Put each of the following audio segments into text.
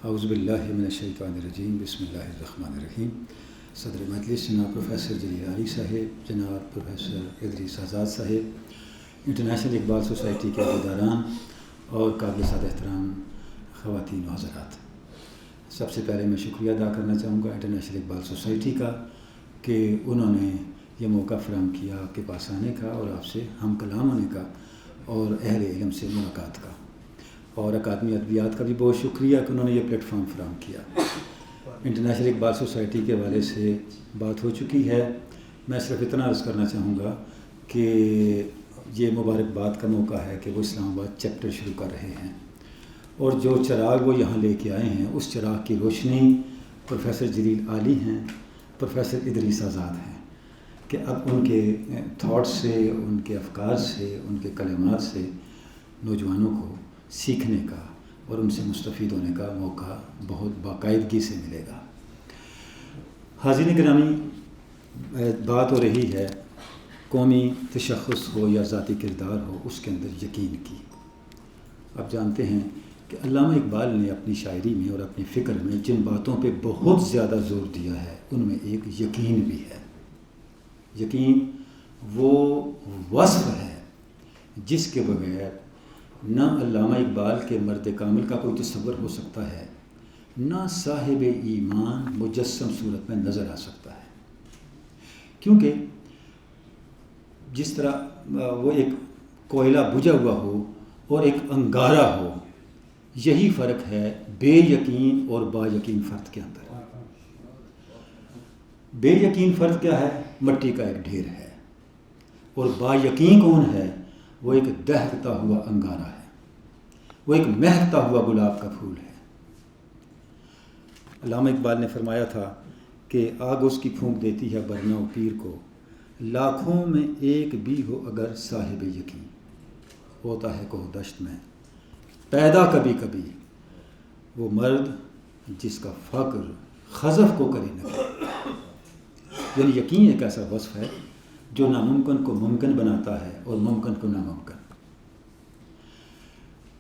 اعوذ باللہ من الشیطان الرجیم بسم اللہ الرحمن الرحیم۔ صدر مجلس جناب پروفیسر جلیل علی صاحب، جناب پروفیسر ادریس آزاد صاحب، انٹرنیشنل اقبال سوسائٹی کے عہدیداران اور قابل سعادت احترام خواتین و حضرات، سب سے پہلے میں شکریہ ادا کرنا چاہوں گا انٹرنیشنل اقبال سوسائٹی کا کہ انہوں نے یہ موقع فراہم کیا آپ کے پاس آنے کا اور آپ سے ہم کلام ہونے کا اور اہل علم سے ملاقات کا، اور اکادمی ادبیات کا بھی بہت شکریہ کہ انہوں نے یہ پلیٹ فارم فراہم کیا۔ انٹرنیشنل اقبال سوسائٹی کے حوالے سے بات ہو چکی ہے، میں صرف اتنا عرض کرنا چاہوں گا کہ یہ مبارکباد کا موقع ہے کہ وہ اسلام آباد چیپٹر شروع کر رہے ہیں، اور جو چراغ وہ یہاں لے کے آئے ہیں اس چراغ کی روشنی پروفیسر جلیل علی ہیں، پروفیسر ادریس آزاد ہیں، کہ اب ان کے تھاٹس سے، ان کے افکار سے، ان کے کلمات سے نوجوانوں کو سیکھنے کا اور ان سے مستفید ہونے کا موقع بہت باقاعدگی سے ملے گا۔ حاضرین گرامی، بات ہو رہی ہے قومی تشخص ہو یا ذاتی کردار ہو، اس کے اندر یقین کی۔ آپ جانتے ہیں کہ علامہ اقبال نے اپنی شاعری میں اور اپنی فکر میں جن باتوں پہ بہت زیادہ زور دیا ہے ان میں ایک یقین بھی ہے۔ یقین وہ وصف ہے جس کے بغیر نہ علامہ اقبال کے مرد کامل کا کوئی تصور ہو سکتا ہے، نہ صاحب ایمان مجسم صورت میں نظر آ سکتا ہے، کیونکہ جس طرح وہ ایک کوئلہ بجھا ہوا ہو اور ایک انگارہ ہو، یہی فرق ہے بے یقین اور با یقین فرد کے اندر۔ بے یقین فرد کیا ہے؟ مٹی کا ایک ڈھیر ہے، اور با یقین کون ہے؟ وہ ایک دہکتا ہوا انگارہ ہے، وہ ایک مہکتا ہوا گلاب کا پھول ہے۔ علامہ اقبال نے فرمایا تھا کہ آگ اس کی پھونک دیتی ہے برنا و پیر کو، لاکھوں میں ایک بھی ہو اگر صاحب یقین، ہوتا ہے کوہ دشت میں پیدا کبھی کبھی وہ مرد جس کا فقر خزف کو کرے نہ کرے۔ یعنی یقین ایک ایسا وصف ہے جو ناممکن کو ممکن بناتا ہے اور ممکن کو ناممکن۔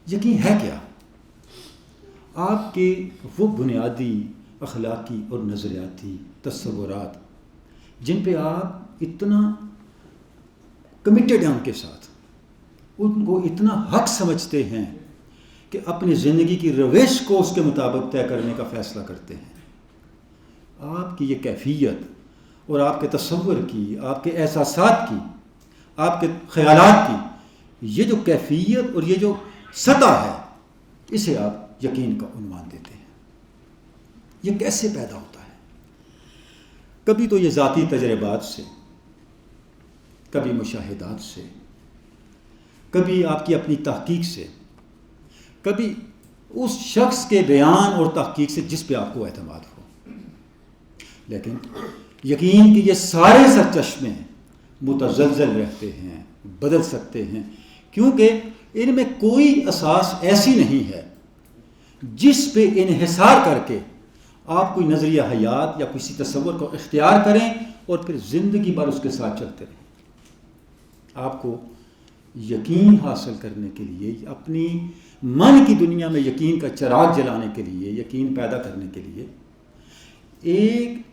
یقین ہے کیا؟ آپ کے وہ بنیادی اخلاقی اور نظریاتی تصورات جن پہ آپ اتنا کمیٹڈ ہیں، ان کے ساتھ ان کو اتنا حق سمجھتے ہیں کہ اپنی زندگی کی روش کو اس کے مطابق طے کرنے کا فیصلہ کرتے ہیں۔ آپ کی یہ کیفیت اور آپ کے تصور کی، آپ کے احساسات کی، آپ کے خیالات کی یہ جو کیفیت اور یہ جو سطح ہے، اسے آپ یقین کا عنوان دیتے ہیں۔ یہ کیسے پیدا ہوتا ہے؟ کبھی تو یہ ذاتی تجربات سے، کبھی مشاہدات سے، کبھی آپ کی اپنی تحقیق سے، کبھی اس شخص کے بیان اور تحقیق سے جس پہ آپ کو اعتماد ہو۔ لیکن یقین کہ یہ سارے سرچشمے متزلزل رہتے ہیں، بدل سکتے ہیں، کیونکہ ان میں کوئی اساس ایسی نہیں ہے جس پہ انحصار کر کے آپ کوئی نظریہ حیات یا کسی تصور کو اختیار کریں اور پھر زندگی بھر اس کے ساتھ چلتے رہیں۔ آپ کو یقین حاصل کرنے کے لیے، اپنی من کی دنیا میں یقین کا چراغ جلانے کے لیے، یقین پیدا کرنے کے لیے ایک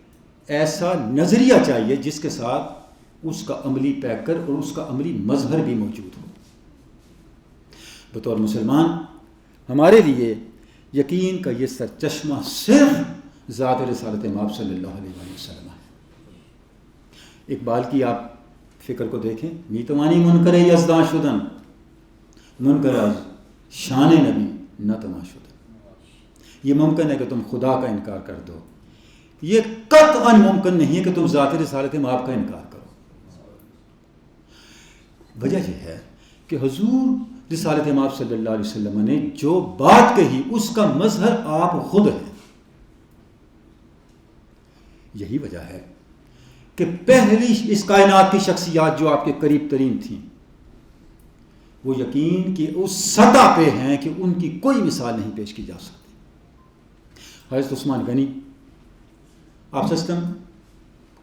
ایسا نظریہ چاہیے جس کے ساتھ اس کا عملی پیکر اور اس کا عملی مظہر بھی موجود ہو۔ بطور مسلمان ہمارے لیے یقین کا یہ سرچشمہ صرف ذات رسالت مآب صلی اللہ علیہ وسلم ہے۔ اقبال کی آپ فکر کو دیکھیں، میتوانی منکر یزداں شدن، منکر از شان نبی نہ تما شدن۔ یہ ممکن ہے کہ تم خدا کا انکار کر دو، یہ قطعاً ممکن نہیں ہے کہ تم ذات رسالت مآب کا انکار کرو۔ وجہ یہ ہے کہ حضور رسالت مآب صلی اللہ علیہ وسلم نے جو بات کہی اس کا مظہر آپ خود ہیں۔ یہی وجہ ہے کہ پہلی اس کائنات کی شخصیات جو آپ کے قریب ترین تھیں، وہ یقین کی اس سطح پہ ہیں کہ ان کی کوئی مثال نہیں پیش کی جا سکتی۔ حضرت عثمان غنی، آپ سسٹم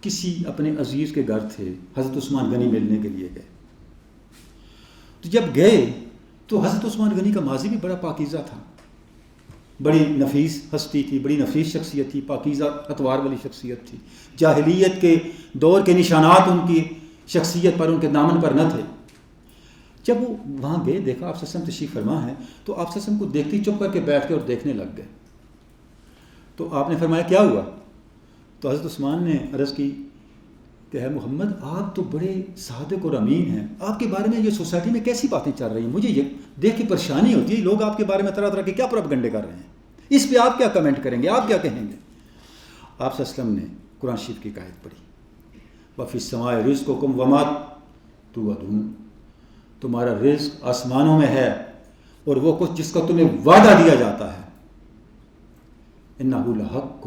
کسی اپنے عزیز کے گھر تھے، حضرت عثمان غنی ملنے کے لیے گئے، تو جب گئے تو حضرت عثمان غنی کا ماضی بھی بڑا پاکیزہ تھا۔ بڑی نفیس ہستی تھی، بڑی نفیس شخصیت تھی، پاکیزہ اطوار والی شخصیت تھی. جاہلیت کے دور کے نشانات ان کی شخصیت پر، ان کے دامن پر نہ تھے. جب وہ وہاں گئے، دیکھا آپ صلی اللہ علیہ وسلم تشریف فرما ہے، تو آپ صلی اللہ علیہ وسلم کو دیکھتے ہی چپ کر کے بیٹھ کے اور دیکھنے لگ گئے. تو آپ نے فرمایا کیا ہوا؟ تو حضرت عثمان نے عرض کی کہ ہے محمد، آپ تو بڑے صادق اور امین ہیں، آپ کے بارے میں یہ سوسائٹی میں کیسی باتیں چل رہی ہیں؟ مجھے یہ دیکھ کے پریشانی ہوتی ہے، لوگ آپ کے بارے میں طرح طرح کے کیا پروپیگنڈے کر رہے ہیں، اس پہ آپ کیا کمنٹ کریں گے، آپ کیا کہیں گے؟ آپ صلی اللہ علیہ وسلم نے قرآن شریف کی آیت پڑھی، وَفِي السَّمَاءِ رِزْقُكُمْ وَمَا تُوعَدُونَ، تمہارا رزق آسمانوں میں ہے اور وہ کچھ جس کا تمہیں وعدہ دیا جاتا ہے. إِنَّهُ لَحَقٌّ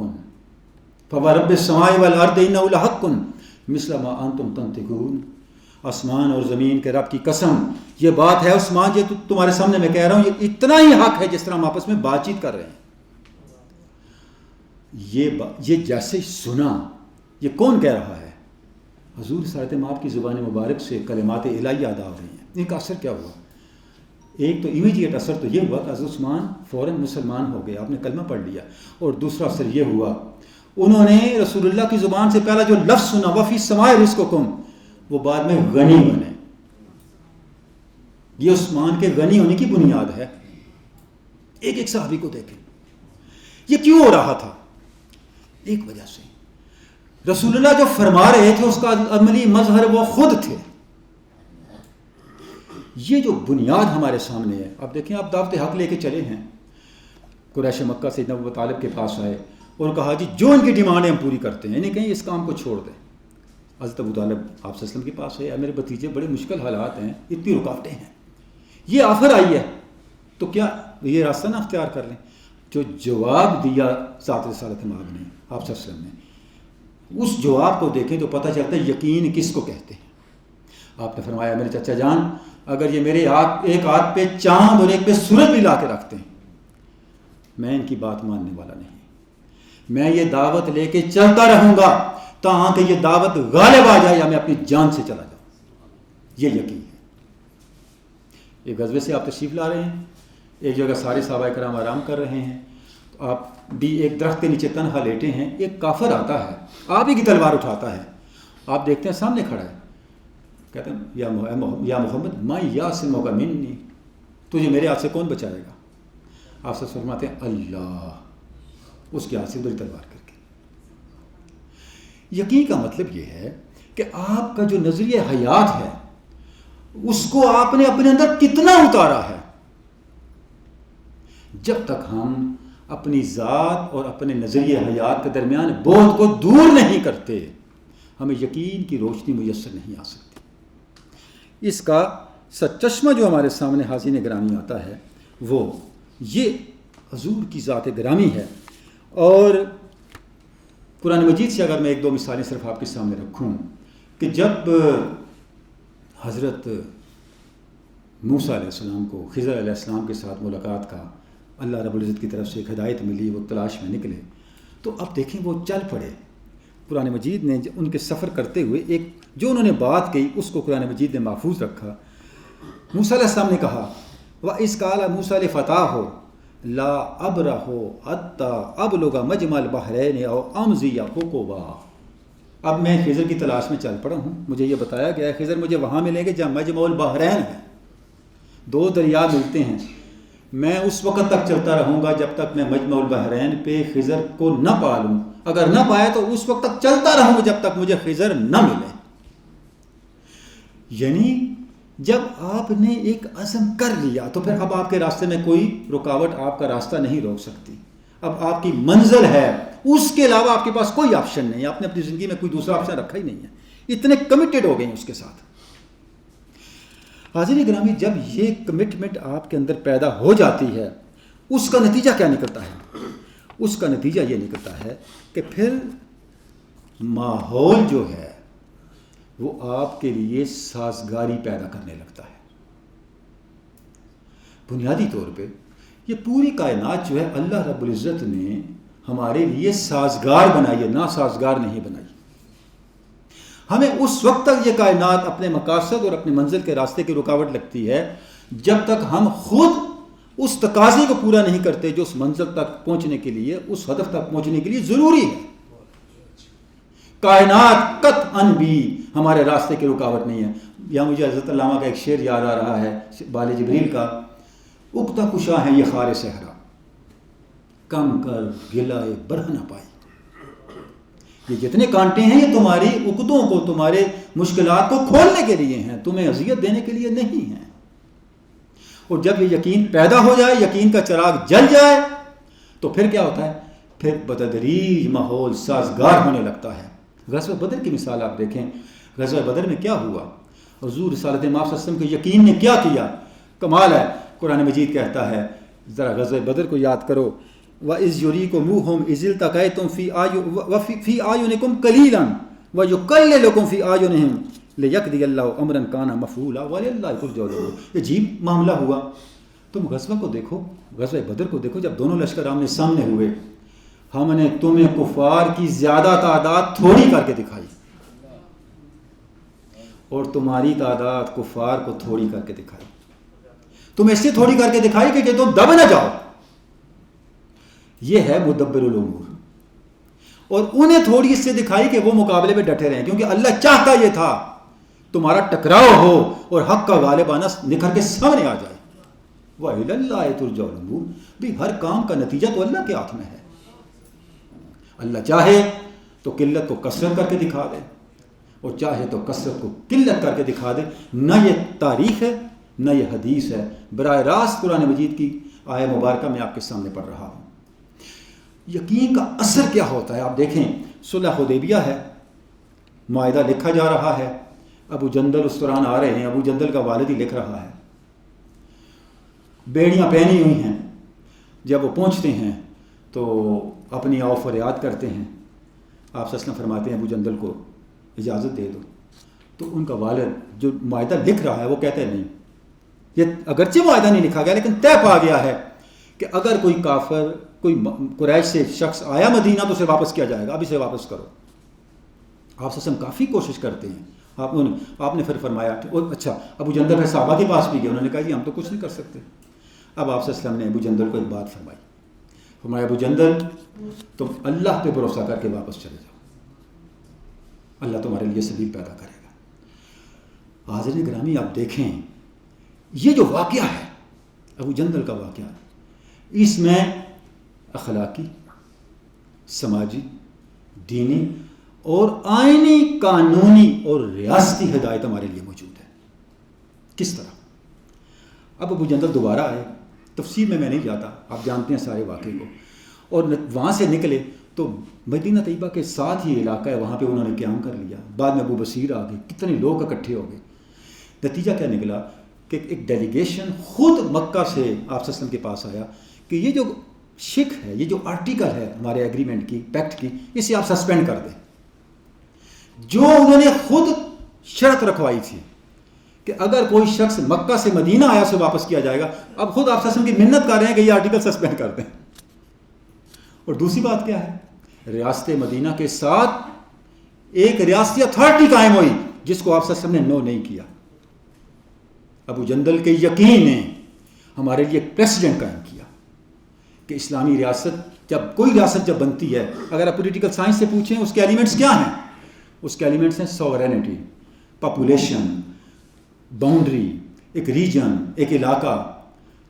فَوَرَبِّ السَّمَاءِ وَالْأَرْضِ إِنَّهُ لَحَقٌّ مِثْلَ مَا أَنْتُمْ تَنْطِقُونَ. آسمان اور زمین کے رب کی قسم، یہ بات ہے عثمان، یہ تمہارے سامنے میں کہہ رہا ہوں، یہ اتنا ہی حق ہے جس طرح ہم آپس میں بات چیت کر رہے ہیں. یہ جیسے سنا، یہ کون کہہ رہا ہے؟ حضور صلی اللہ علیہ وسلم کی زبان مبارک سے کلمات الہیہ ادا ہو رہی ہیں. ان کا اثر کیا ہوا؟ ایک تو امیڈیٹ اثر تو یہ ہوا کہ حضرت عثمان فوراً مسلمان ہو گئے، آپ نے کلمہ پڑھ لیا. اور دوسرا اثر یہ ہوا، انہوں نے رسول اللہ کی زبان سے پہلا جو لفظ سنا وفی السماء رزقکم، وہ بعد میں غنی بنے. یہ عثمان کے غنی ہونے کی بنیاد ہے. ایک ایک صحابی کو دیکھیں، یہ کیوں ہو رہا تھا؟ ایک وجہ سے رسول اللہ جو فرما رہے تھے اس کا عملی مظہر وہ خود تھے. یہ جو بنیاد ہمارے سامنے ہے، اب دیکھیں آپ دعوت حق لے کے چلے ہیں، قریش مکہ سے ابو طالب کے پاس آئے اور کہا جی جو ان کی ڈیمانڈ ہے ہم پوری کرتے ہیں، انہیں کہیں اس کام کو چھوڑ دیں. حضرت ابو طالب آپ صلی اللہ علیہ وسلم کے پاس ہے، میرے بھتیجے بڑے مشکل حالات ہیں، اتنی رکاوٹیں ہیں، یہ آفر آئی ہے تو کیا یہ راستہ نہ اختیار کر لیں؟ جو جواب دیا ذات رسالت مآب نے، آپ صلی اللہ علیہ وسلم نے، اس جواب کو دیکھیں تو پتہ چلتا ہے یقین کس کو کہتے ہیں. آپ نے فرمایا میرے چچا جان، اگر یہ میرے ایک ہاتھ پہ چاند اور ایک پہ سورج بھی لا کے رکھتے ہیں، میں ان کی بات ماننے والا نہیں. میں یہ دعوت لے کے چلتا رہوں گا تاہاں کہ یہ دعوت غالب آ جائے یا میں اپنی جان سے چلا جاؤں. یہ یقین ہے. ایک غزوے سے آپ تشریف لا رہے ہیں، ایک جگہ سارے صحابہ کرام آرام کر رہے ہیں، تو آپ بھی ایک درخت کے نیچے تنہا لیٹے ہیں. ایک کافر آتا ہے، آپ ہی کی تلوار اٹھاتا ہے، آپ دیکھتے ہیں سامنے کھڑا ہے، کہتے ہیں یا محمد ما یعصمک منی، تجھے میرے ہاتھ سے کون بچائے گا؟ آپ سے فرماتے ہیں اللہ، اس کے ہاتھ سے ادھر تلوار کر کے. یقین کا مطلب یہ ہے کہ آپ کا جو نظریہ حیات ہے اس کو آپ نے اپنے اندر کتنا اتارا ہے. جب تک ہم اپنی ذات اور اپنے نظریہ حیات کے درمیان بہت کو دور نہیں کرتے، ہمیں یقین کی روشنی میسر نہیں آ سکتی. اس کا سچشمہ جو ہمارے سامنے حاضرین گرامی آتا ہے وہ یہ حضور کی ذات گرامی ہے. اور قرآن مجید سے اگر میں ایک دو مثالیں صرف آپ کے سامنے رکھوں کہ جب حضرت موسیٰ علیہ السلام کو خضر علیہ السلام کے ساتھ ملاقات کا اللہ رب العزت کی طرف سے ایک ہدایت ملی، وہ تلاش میں نکلے، تو اب دیکھیں وہ چل پڑے. قرآن مجید نے ان کے سفر کرتے ہوئے ایک جو انہوں نے بات کہی اس کو قرآن مجید نے محفوظ رکھا. موسیٰ علیہ السلام نے کہا وَإِذْ قَالَ مُوسَىٰ لِفَتَاهُ لَا أَبْرَحُ حَتَّىٰ أَبْلُغَ مَجْمَعَ الْبَحْرَيْنِ أَوْ أَمْضِيَ حُقُبًا. اب میں خضر کی تلاش میں چل پڑا ہوں، مجھے یہ بتایا گیا ہے خضر مجھے وہاں ملیں گے جہاں مجمع البحرین ہے، دو دریا ملتے ہیں. میں اس وقت تک چلتا رہوں گا جب تک میں مجمع البحرین پہ خضر کو نہ پا لوں، اگر نہ پایا تو اس وقت تک چلتا رہوں گا جب تک مجھے خضر نہ ملے. یعنی جب آپ نے ایک عزم کر لیا تو پھر اب آپ کے راستے میں کوئی رکاوٹ آپ کا راستہ نہیں روک سکتی. اب آپ کی منزل ہے، اس کے علاوہ آپ کے پاس کوئی آپشن نہیں. آپ نے اپنی زندگی میں کوئی دوسرا آپشن رکھا ہی نہیں ہے، اتنے کمیٹڈ ہو گئے ہیں اس کے ساتھ. حاضرین گرامی، جب یہ کمٹمنٹ آپ کے اندر پیدا ہو جاتی ہے اس کا نتیجہ کیا نکلتا ہے؟ اس کا نتیجہ یہ نکلتا ہے کہ پھر ماحول جو ہے وہ آپ کے لیے سازگاری پیدا کرنے لگتا ہے. بنیادی طور پہ یہ پوری کائنات جو ہے اللہ رب العزت نے ہمارے لیے سازگار بنائی ہے، نا سازگار نہیں بنائی. ہمیں اس وقت تک یہ کائنات اپنے مقاصد اور اپنے منزل کے راستے کی رکاوٹ لگتی ہے جب تک ہم خود اس تقاضے کو پورا نہیں کرتے جو اس منزل تک پہنچنے کے لیے، اس ہدف تک پہنچنے کے لیے ضروری ہے. کائنات قطعاً بھی ہمارے راستے کی رکاوٹ نہیں ہے. یہاں مجھے حضرت علامہ کا ایک شعر یاد آ رہا ہے بال جبریل کا، اکتا کشا ہے یہ خار صحرا، کم کر گلائے برہ نہ پائی. یہ جتنے کانٹے ہیں یہ تمہاری عقدوں کو، تمہارے مشکلات کو کھولنے کے لیے ہیں، تمہیں اذیت دینے کے لیے نہیں ہیں. اور جب یہ یقین پیدا ہو جائے، یقین کا چراغ جل جائے، تو پھر کیا ہوتا ہے؟ پھر بتدریج ماحول سازگار ہونے لگتا ہے. غزوہ بدر کی مثال آپ دیکھیں. غزوہ بدر میں کیا ہوا؟ حضور رسالت مآب صلی اللہ علیہ وسلم کے یقین نے کیا کیا؟ کمال ہے. قرآن مجید کہتا ہے، ذرا غزوہ بدر کو یاد کرو. وَإِذْ يُرِيكُمُوهُمْ إِذِ الْتَقَيْتُمْ فِي أَعْيُنِكُمْ قَلِيلًا وَيُقَلِّلُكُمْ فِي أَعْيُنِهِمْ لِيَقْضِيَ اللَّهُ أَمْرًا كَانَ مَفْعُولًا وَلِلَّهِ تُرْجَعُ الْأُمُورُ. یہ عجیب معاملہ ہوا. تم غزوہ کو دیکھو، غزوہ بدر کو دیکھو. جب دونوں لشکر آمنے سامنے ہوئے، ہم نے تمہیں کفار کی زیادہ تعداد تھوڑی کر کے دکھائی اور تمہاری تعداد کفار کو تھوڑی کر کے دکھائی. تم اس سے تھوڑی کر کے دکھائی کہ تم دب نہ جاؤ. یہ ہے مدبر الامور. اور انہیں تھوڑی اس سے دکھائی کہ وہ مقابلے میں ڈٹے رہیں، کیونکہ اللہ چاہتا یہ تھا تمہارا ٹکراؤ ہو اور حق کا غالبانہ نکھر کے سامنے آ جائے. وَإِلَى اللَّهِ تُرْجَعُ الْأُمُورُ. بھی ہر کام کا نتیجہ تو اللہ کے ہاتھ میں ہے. اللہ چاہے تو قلت کو کثرت کر کے دکھا دے، اور چاہے تو کثرت کو قلت کر کے دکھا دے. نہ یہ تاریخ ہے نہ یہ حدیث ہے، براہ راست قرآن مجید کی آیہ مبارکہ میں آپ کے سامنے پڑھ رہا ہوں. یقین کا اثر کیا ہوتا ہے آپ دیکھیں. صلح حدیبیہ ہے، معاہدہ لکھا جا رہا ہے، ابو جندل اس دوران آ رہے ہیں، ابو جندل کا والد ہی لکھ رہا ہے، بیڑیاں پہنی ہوئی ہیں. جب وہ پہنچتے ہیں تو اپنی آؤ فریاد کرتے ہیں. آپ صلی اللہ علیہ وسلم فرماتے ہیں ابو جندل کو اجازت دے دو. تو ان کا والد جو معاہدہ لکھ رہا ہے وہ کہتے ہیں نہیں، یہ اگرچہ معاہدہ نہیں لکھا گیا لیکن طے پا گیا ہے کہ اگر کوئی کافر، کوئی قریش سے شخص آیا مدینہ تو اسے واپس کیا جائے گا، اب اسے واپس کرو. آپ صلی اللہ علیہ وسلم کافی کوشش کرتے ہیں. آپ نے پھر فرمایا اچھا. ابو جندل پھر صحابہ کے پاس بھی گئے، انہوں نے کہا جی ہم تو کچھ نہیں کر سکتے. اب آپ صلی اللہ علیہ وسلم نے ابو جندل کو ایک بات فرمائی. فرمایا ابو جندل تم اللہ پہ بھروسہ کر کے واپس چلے جاؤ، اللہ تمہارے لیے سبیل پیدا کرے گا. حاضرین گرامی آپ دیکھیں یہ جو واقعہ ہے ابو جندل کا واقعہ، اس میں اخلاقی، سماجی، دینی اور آئینی، قانونی اور ریاستی ہدایت ہمارے لیے موجود ہے. کس طرح؟ اب ابو جندل دوبارہ آئے، تفصیل میں نہیں جاتا، آپ جانتے ہیں سارے واقعے کو. اور وہاں سے نکلے تو مدینہ طیبہ کے ساتھ ہی علاقہ ہے، وہاں پہ انہوں نے قیام کر لیا. بعد میں ابو بصیر آ گئے، کتنے لوگ اکٹھے ہو گئے. نتیجہ کیا نکلا کہ ایک ڈیلیگیشن خود مکہ سے آپ صلی اللہ علیہ وسلم کے پاس آیا کہ یہ جو شک ہے، یہ جو آرٹیکل ہے ہمارے ایگریمنٹ کی، پیکٹ کی، اسے آپ سسپینڈ کر دیں. جو انہوں نے خود شرط رکھوائی تھی کہ اگر کوئی شخص مکہ سے مدینہ آیا اسے واپس کیا جائے گا، اب خود آپ صلی اللہ علیہ وسلم کی منت کر رہے ہیں کہ یہ آرٹیکل سسپینڈ کر دیں. اور دوسری بات کیا ہے؟ ریاست مدینہ کے ساتھ ایک ریاستی اتھارٹی قائم ہوئی جس کو آپ صلی اللہ علیہ وسلم نے نو نہیں کیا. ابو جندل کے یقین نے ہمارے لیے ایک پریسیڈنٹ قائم کیا کہ اسلامی ریاست، جب کوئی ریاست جب بنتی ہے، اگر آپ پولیٹیکل سائنس سے پوچھیں اس کے ایلیمنٹس کیا ہیں؟ اس کے ایلیمنٹس ہیں سوورینٹی، پاپولیشن، باؤنڈری، ایک ریجن، ایک علاقہ.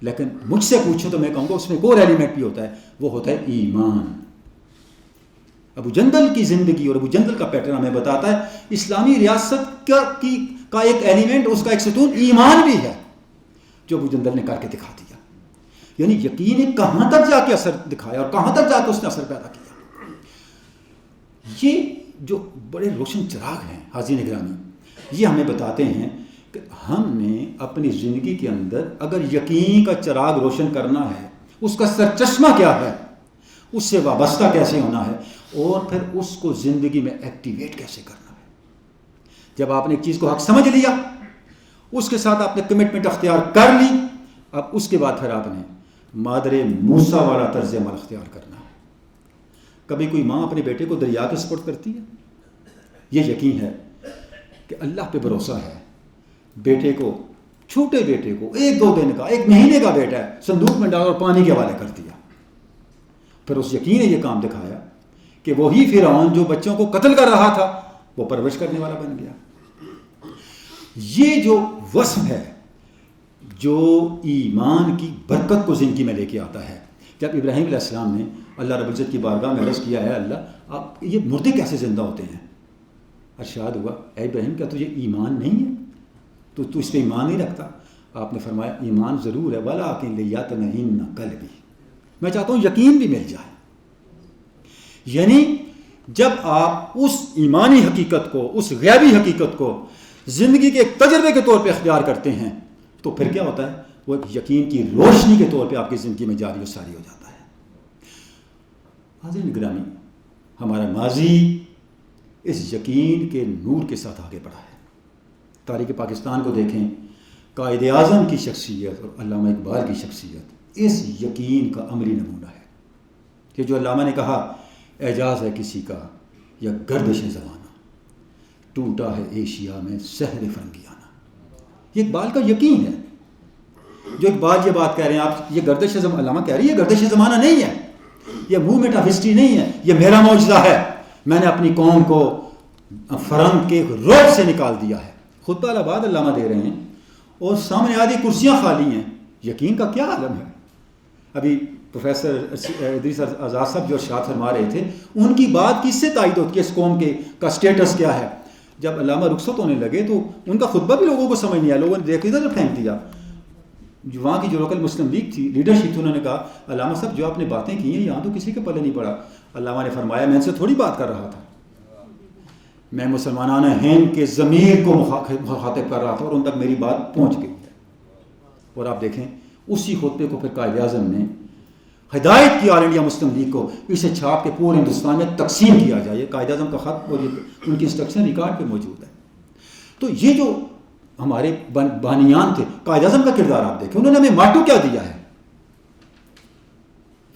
لیکن مجھ سے پوچھو تو میں کہوں گا اس میں ایک اور ایلیمنٹ بھی ہوتا ہے، وہ ہوتا ہے ایمان. ابو جندل کی زندگی اور ابو جندل کا پیٹرن ہمیں بتاتا ہے اسلامی ریاست کا ایک ایلیمنٹ، اس کا ایک ستون ایمان بھی ہے، جو ابو جندل نے کر کے دکھا دیا. یعنی یقین نے کہاں تک جا کے اثر دکھایا اور کہاں تک جا کے اس نے اثر پیدا کیا. یہ جو بڑے روشن چراغ ہیں حاضرین گرامی، یہ ہمیں بتاتے ہیں کہ ہم نے اپنی زندگی کے اندر اگر یقین کا چراغ روشن کرنا ہے، اس کا سرچشمہ کیا ہے، اس سے وابستہ کیسے ہونا ہے، اور پھر اس کو زندگی میں ایکٹیویٹ کیسے کرنا ہے. جب آپ نے ایک چیز کو حق سمجھ لیا، اس کے ساتھ آپ نے کمٹمنٹ اختیار کر لی، اب اس کے بعد پھر آپ نے مادر موسیٰ والا طرز عمل اختیار کرنا ہے. کبھی کوئی ماں اپنے بیٹے کو دریا کے سپرد کرتی ہے؟ یہ یقین ہے کہ اللہ پہ بھروسہ ہے، بیٹے کو چھوٹے بیٹے کو 1-2 دن کا 1 مہینے کا بیٹا ہے صندوق میں ڈال اور پانی کے حوالے کر دیا. پھر اس یقین نے یہ کام دکھایا کہ وہی فرعون جو بچوں کو قتل کر رہا تھا وہ پرورش کرنے والا بن گیا. یہ جو وصف ہے جو ایمان کی برکت کو زندگی میں لے کے آتا ہے. جب ابراہیم علیہ السلام نے اللہ رب العزت کی بارگاہ میں عرض کیا ہے اللہ آپ یہ مردے کیسے زندہ ہوتے ہیں؟ ارشاد ہوا اے ابراہیم کیا تجھے ایمان نہیں ہے؟ تو اس پہ ایمان نہیں رکھتا؟ آپ نے فرمایا ایمان ضرور ہے ولیکن لیطمئن قلبی، میں چاہتا ہوں یقین بھی مل جائے. یعنی جب آپ اس ایمانی حقیقت کو اس غیبی حقیقت کو زندگی کے ایک تجربے کے طور پہ اختیار کرتے ہیں تو پھر کیا ہوتا ہے؟ وہ ایک یقین کی روشنی کے طور پہ آپ کی زندگی میں جاری و ساری ہو جاتا ہے. حاضرین گرامی، ہمارا ماضی اس یقین کے نور کے ساتھ آگے بڑھا ہے. تاریخ پاکستان کو دیکھیں، قائد اعظم کی شخصیت اور علامہ اقبال کی شخصیت اس یقین کا عملی نمونہ ہے کہ جو علامہ نے کہا اعجاز ہے کسی کا یا گردش زمانہ، ٹوٹا ہے ایشیا میں سحر فرنگیانہ. یہ اقبال کا یقین ہے. جو اقبال یہ بات کہہ رہے ہیں آپ، یہ گردش علامہ کہہ رہی ہے، یہ گردش زمانہ نہیں ہے، یہ موومنٹ آف ہسٹری نہیں ہے، یہ میرا معجزہ ہے. میں نے اپنی قوم کو فرنگ کے روب سے نکال دیا ہے. خطبہ الہباد علامہ دے رہے ہیں اور سامنے آدھی کرسیاں خالی ہیں. یقین کا کیا عالم ہے. ابھی پروفیسر ادریس آزاد صاحب جو ارشاد فرما رہے تھے ان کی بات کس سے تائید ہوتی ہے اس قوم کا سٹیٹس کیا ہے. جب علامہ رخصت ہونے لگے تو ان کا خطبہ بھی لوگوں کو سمجھ نہیں آیا، لوگوں نے دیکھ ادھر پھینک دیا. وہاں کی جو لوکل مسلم لیگ تھی، لیڈرشپ تھی، انہوں نے کہا علامہ صاحب جو آپ نے باتیں کی ہیں یہاں تو کسی کے پلے نہیں پڑا. علامہ نے فرمایا میں ان سے تھوڑی بات کر رہا تھا، میں مسلمانان ہند کے ضمیر کو مخاطب کر رہا تھا اور ان تک میری بات پہنچ گئی ہے. اور آپ دیکھیں اسی خطبے کو پھر قائد اعظم نے ہدایت کی آل انڈیا مسلم لیگ کو اسے چھاپ کے پورے ہندوستان میں تقسیم کیا جائے. قائد اعظم کا خط اور ان کی انسٹرکشن ریکارڈ پہ موجود ہے. تو یہ جو ہمارے بانیان تھے، قائد اعظم کا کردار آپ دیکھیں، انہوں نے ہمیں ماٹو کیا دیا ہے؟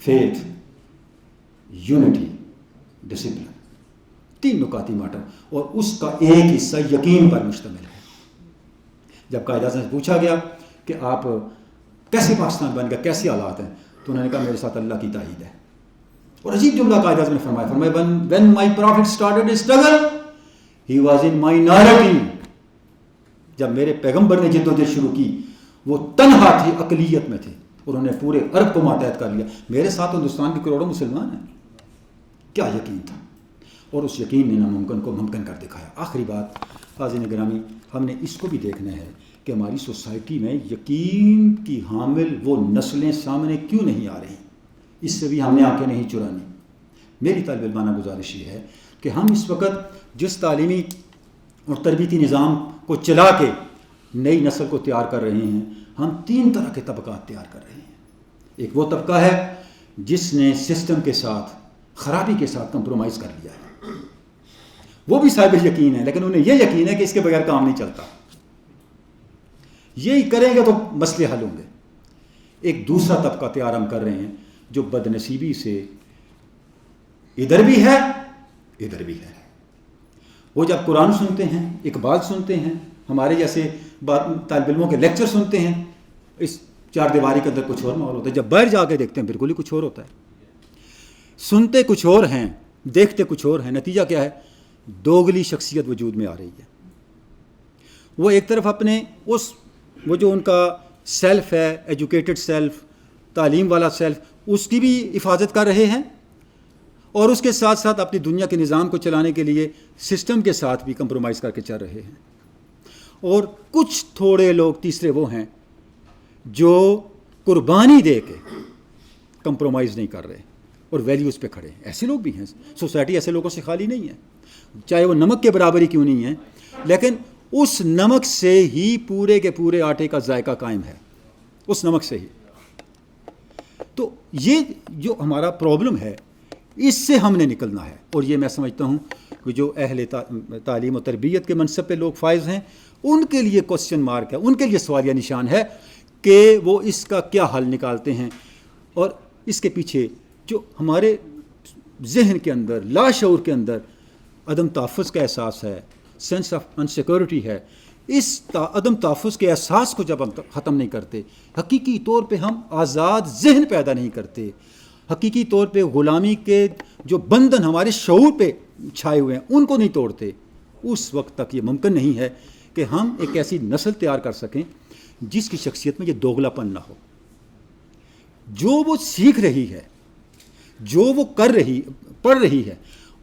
فیتھ، یونٹی، ڈسپلن، 3 نکاتی ماٹو، اور اس کا ایک حصہ یقین پر مشتمل ہے. جب قائد اعظم سے پوچھا گیا کہ آپ کیسے پاکستان بن گیا، کیسے حالات ہیں، تو انہوں نے کہا میرے ساتھ اللہ کی تائید ہے. اور عجیب جملہ قائد اعظم نے فرمایا when my prophet started his struggle he was in minority. جب میرے پیغمبر نے جد و جہد شروع کی وہ تنہا تھے، اقلیت میں تھے، اور انہوں نے پورے عرب کو ماتحت کر لیا. میرے ساتھ ہندوستان کے کروڑوں مسلمان ہیں. کیا یقین تھا، اور اس یقین نے ناممکن کو ممکن کر دکھایا. آخری بات حاضرین گرامی، ہم نے اس کو بھی دیکھنا ہے کہ ہماری سوسائٹی میں یقین کی حامل وہ نسلیں سامنے کیوں نہیں آ رہی. اس سے بھی ہم نے آنکھیں نہیں چرانی. میری طالب علمانہ گزارش یہ ہے کہ ہم اس وقت جس تعلیمی اور تربیتی نظام کو چلا کے نئی نسل کو تیار کر رہے ہیں، ہم 3 طرح کے طبقات تیار کر رہے ہیں. ایک وہ طبقہ ہے جس نے سسٹم کے ساتھ، خرابی کے ساتھ کمپرومائز کر لیا ہے. وہ بھی صاحب یقین ہے لیکن انہیں یہ یقین ہے کہ اس کے بغیر کام نہیں چلتا، یہی کریں گے تو مسئلے حل ہوں گے. ایک دوسرا طبقہ تیار ہم کر رہے ہیں جو بدنصیبی سے ادھر بھی ہے ادھر بھی ہے. وہ جب قرآن سنتے ہیں، اقبال سنتے ہیں، ہمارے جیسے طالب علموں کے لیکچر سنتے ہیں، اس 4 دیواری کے اندر کچھ اور ماحول ہوتا ہے. جب باہر جا کے دیکھتے ہیں بالکل ہی کچھ اور ہوتا ہے. سنتے کچھ اور ہیں، دیکھتے کچھ اور ہیں. نتیجہ کیا ہے؟ دوگلی شخصیت وجود میں آ رہی ہے. وہ ایک طرف اپنے وہ جو ان کا سیلف ہے، ایجوکیٹڈ سیلف، تعلیم والا سیلف، اس کی بھی حفاظت کر رہے ہیں، اور اس کے ساتھ ساتھ اپنی دنیا کے نظام کو چلانے کے لیے سسٹم کے ساتھ بھی کمپرومائز کر کے چل رہے ہیں. اور کچھ تھوڑے لوگ تیسرے وہ ہیں جو قربانی دے کے کمپرومائز نہیں کر رہے اور ویلیوز پہ کھڑے ہیں. ایسے لوگ بھی ہیں. سوسائٹی ایسے لوگوں سے خالی نہیں ہے، چاہے وہ نمک کے برابر ہی کیوں نہیں ہے، لیکن اس نمک سے ہی پورے کے پورے آٹے کا ذائقہ قائم ہے، اس نمک سے ہی. تو یہ جو ہمارا پرابلم ہے اس سے ہم نے نکلنا ہے. اور یہ میں سمجھتا ہوں کہ جو اہل تعلیم و تربیت کے منصب پہ لوگ فائز ہیں ان کے لیے کوسچن مارک ہے، ان کے لیے سوالیہ نشان ہے کہ وہ اس کا کیا حل نکالتے ہیں. اور اس کے پیچھے جو ہمارے ذہن کے اندر، لاشعور کے اندر عدم تحفظ کا احساس ہے، سینس آف انسیکورٹی ہے، اس عدم تحفظ کے احساس کو جب ہم ختم نہیں کرتے، حقیقی طور پہ ہم آزاد ذہن پیدا نہیں کرتے، حقیقی طور پہ غلامی کے جو بندھن ہمارے شعور پہ چھائے ہوئے ہیں ان کو نہیں توڑتے، اس وقت تک یہ ممکن نہیں ہے کہ ہم ایک ایسی نسل تیار کر سکیں جس کی شخصیت میں یہ دوگلا پن نہ ہو، جو وہ سیکھ رہی ہے، جو وہ پڑھ رہی ہے،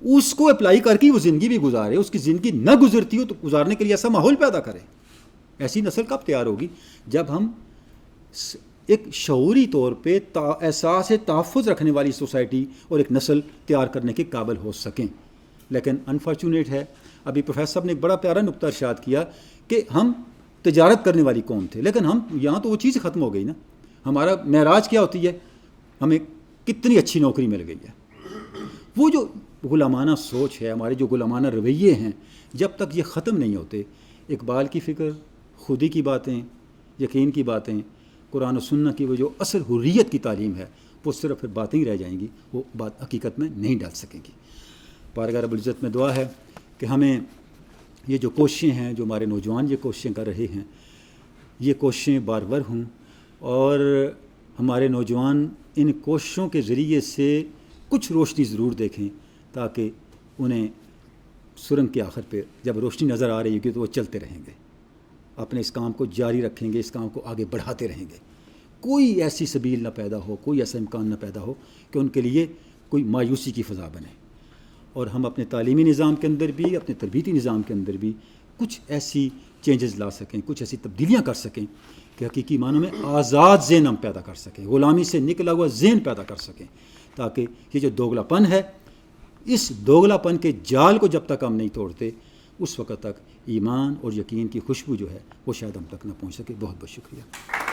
اس کو اپلائی کر کے وہ زندگی بھی گزارے، اس کی زندگی نہ گزرتی ہو تو گزارنے کے لیے ایسا ماحول پیدا کرے۔ ایسی نسل کب تیار ہوگی؟ جب ہم ایک شعوری طور پہ احساس تحفظ رکھنے والی سوسائٹی اور ایک نسل تیار کرنے کے قابل ہو سکیں۔ لیکن انفارچونیٹ ہے، ابھی پروفیسر صاحب نے ایک بڑا پیارا نقطہ ارشاد کیا کہ ہم تجارت کرنے والی قوم تھے، لیکن ہم یہاں تو وہ چیز ختم ہو گئی نا۔ ہمارا معراج کیا ہوتی ہے؟ ہمیں کتنی اچھی نوکری مل گئی ہے۔ وہ جو غلامانہ سوچ ہے، ہمارے جو غلامانہ رویے ہیں، جب تک یہ ختم نہیں ہوتے، اقبال کی فکر، خودی کی باتیں، یقین کی باتیں، قرآن و سنت کی وہ جو اصل حریت کی تعلیم ہے، وہ صرف پھر باتیں ہی رہ جائیں گی، وہ بات حقیقت میں نہیں ڈال سکیں گی۔ بارگاہ رب العزت میں دعا ہے کہ ہمیں یہ جو کوششیں ہیں، جو ہمارے نوجوان یہ کوششیں کر رہے ہیں، یہ کوششیں بارور ہوں اور ہمارے نوجوان ان کوششوں کے ذریعے سے کچھ روشنی ضرور دیکھیں، تاکہ انہیں سرنگ کے آخر پہ جب روشنی نظر آ رہی ہوگی تو وہ چلتے رہیں گے، اپنے اس کام کو جاری رکھیں گے، اس کام کو آگے بڑھاتے رہیں گے۔ کوئی ایسی سبیل نہ پیدا ہو، کوئی ایسا امکان نہ پیدا ہو کہ ان کے لیے کوئی مایوسی کی فضا بنے، اور ہم اپنے تعلیمی نظام کے اندر بھی، اپنے تربیتی نظام کے اندر بھی کچھ ایسی چینجز لا سکیں، کچھ ایسی تبدیلیاں کر سکیں کہ حقیقی معنوں میں آزاد ذہن ہم پیدا کر سکیں، غلامی سے نکلا ہوا ذہن پیدا کر سکیں، تاکہ یہ جو دوگلا پن ہے، اس دوگلا پن کے جال کو جب تک ہم نہیں توڑتے، اس وقت تک ایمان اور یقین کی خوشبو جو ہے وہ شاید ہم تک نہ پہنچ سکے۔ بہت بہت شکریہ۔